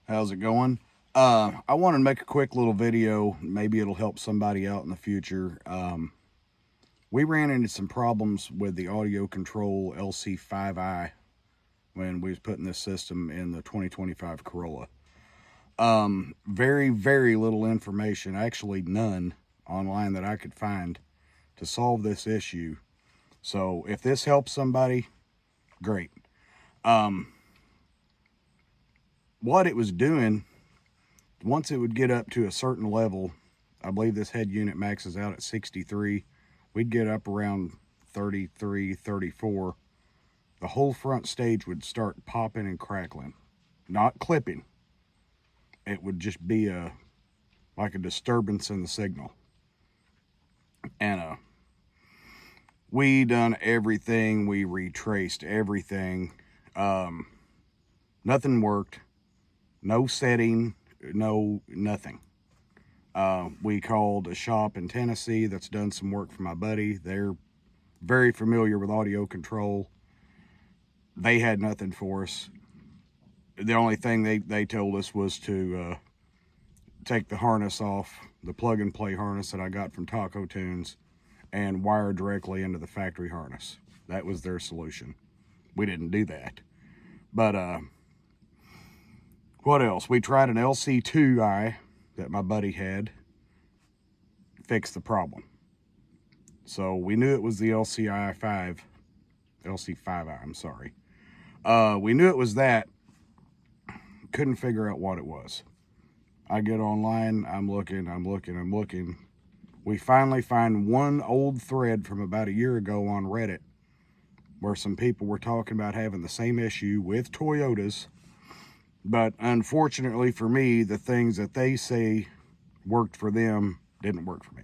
How's it going? I wanted to make a quick little video. Maybe it'll help somebody out in the future. We ran into some problems with the audio control LC5i when we was putting this system in the 2025 Corolla. Very, very little information, actually none, online that I could find to solve this issue. So if this helps somebody, great. What it was doing, once it would get up to a certain level, I believe this head unit maxes out at 63, we'd get up around 33, 34, the whole front stage would start popping and crackling. Not clipping. It would just be like a disturbance in the signal. And we done everything, we retraced everything. Nothing worked. No setting, no nothing. We called a shop in Tennessee that's done some work for my buddy. They're very familiar with audio control. They had nothing for us. The only thing they told us was to take the harness off, the plug and play harness that I got from Taco Tunes, and wire directly into the factory harness. That was their solution. We didn't do that. But what else? We tried an LC5i that my buddy had, fix the problem. So we knew it was the LC5i, I'm sorry. We knew it was that, couldn't figure out what it was. I get online, I'm looking. We finally find one old thread from about a year ago on Reddit where some people were talking about having the same issue with Toyotas. But unfortunately for me, the things that they say worked for them didn't work for me.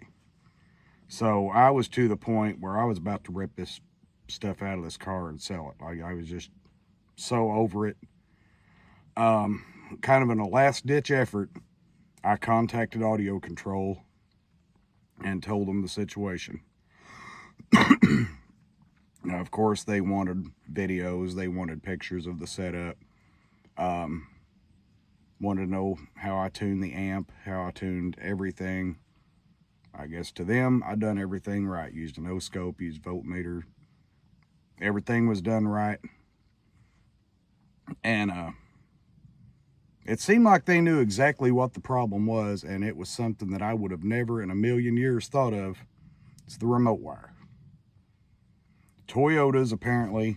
So I was to the point where I was about to rip this stuff out of this car and sell it. I was just so over it. Kind of in a last-ditch effort, I contacted Audio Control and told them the situation. Now, of course, they wanted videos. They wanted pictures of the setup. Wanted to know how I tuned the amp, how I tuned everything. I guess to them, I done everything right. Used an O-scope, used voltmeter. Everything was done right. And it seemed like they knew exactly what the problem was, and it was something that I would have never in a million years thought of. It's the remote wire. Toyotas apparently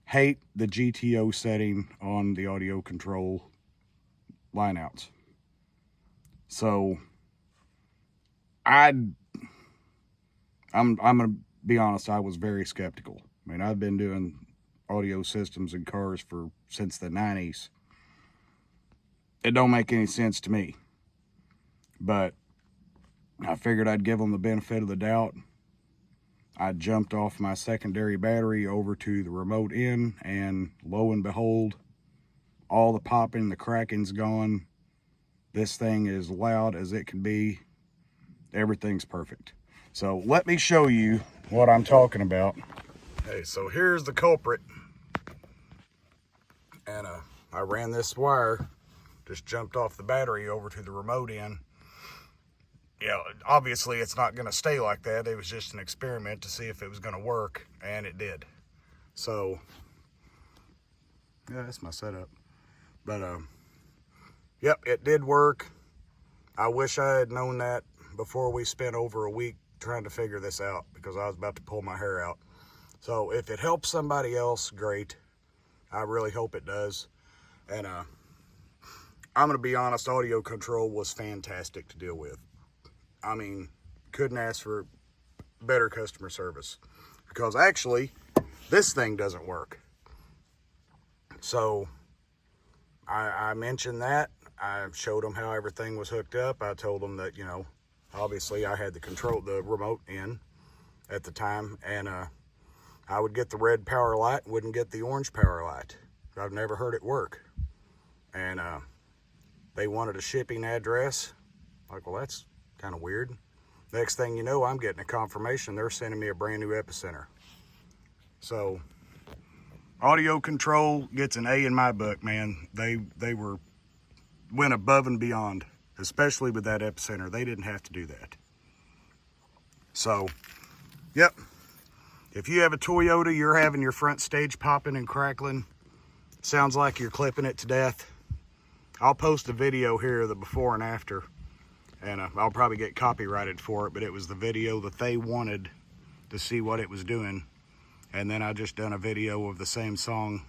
hate the GTO setting on the audio control lineouts. So I'm gonna be honest, I was very skeptical. I mean, I've been doing audio systems in cars since the 90s. It don't make any sense to me. But I figured I'd give them the benefit of the doubt. I jumped off my secondary battery over to the remote end, and lo and behold, all the popping, the cracking's gone. This thing is loud as it can be. Everything's perfect. So let me show you what I'm talking about. Hey, so here's the culprit. And I ran this wire, just jumped off the battery over to the remote end. Yeah, obviously it's not going to stay like that. It was just an experiment to see if it was going to work, and it did. So, yeah, that's my setup. But, yep, it did work. I wish I had known that before we spent over a week trying to figure this out, because I was about to pull my hair out. So if it helps somebody else, great. I really hope it does. And I'm going to be honest, audio control was fantastic to deal with. I mean, couldn't ask for better customer service, because actually this thing doesn't work. So I mentioned that. I showed them how everything was hooked up. I told them that, you know, obviously I had the remote in at the time, and I would get the red power light, wouldn't get the orange power light. I've never heard it work. And they wanted a shipping address. Like, well, that's kind of weird. Next thing you know, I'm getting a confirmation they're sending me a brand new epicenter. So audio control gets an A in my book, man. They were went above and beyond, especially with that epicenter. They didn't have to do that. So, yep. If you have a Toyota, you're having your front stage popping and crackling. Sounds like you're clipping it to death. I'll post a video here of the before and after. And I'll probably get copyrighted for it, but it was the video that they wanted to see what it was doing. And then I just done a video of the same song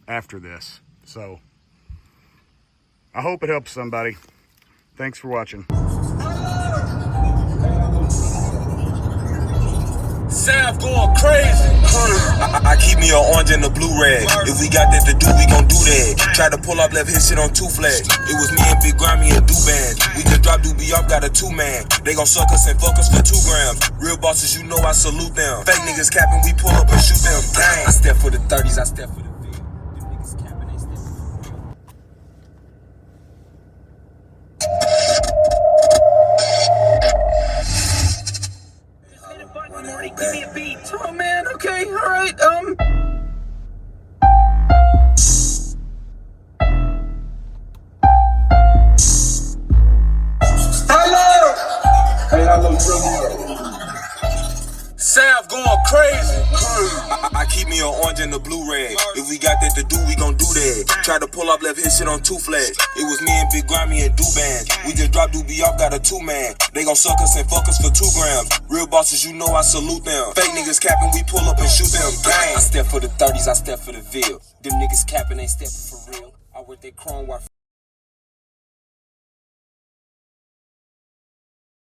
after this. So, I hope it helps somebody. Thanks for watching. Sav going crazy. I keep me an orange and a blue rag. If we got that to do, we gon' do that. Try to pull up, left his shit on 2 flags. It was me and Big Grammy and Do-Band. We just dropped Doobie off, got a 2-man. They gon' suck us and fuck us for 2 grams. Real bosses, you know I salute them. Fake niggas capping, we pull up and shoot them. Dang. I step for the 30s, I step for the big. Them niggas capping, they step. Give me a beat. Oh man, okay, alright, Sav going crazy. I keep me an orange and a blue rag. If we got that to do, we gon' do that. Try to pull up, left his shit on 2 flags. It was me and Big Grammy and Do-Band. We just dropped Doobie off, got a 2-man. They gon' suck us and fuck us for 2 grams. Real bosses, you know I salute them. Fake niggas capping, we pull up and shoot them. Dang. I step for the 30s, I step for the Ville. Them niggas capping, ain't stepping for real. I work that chrome wire.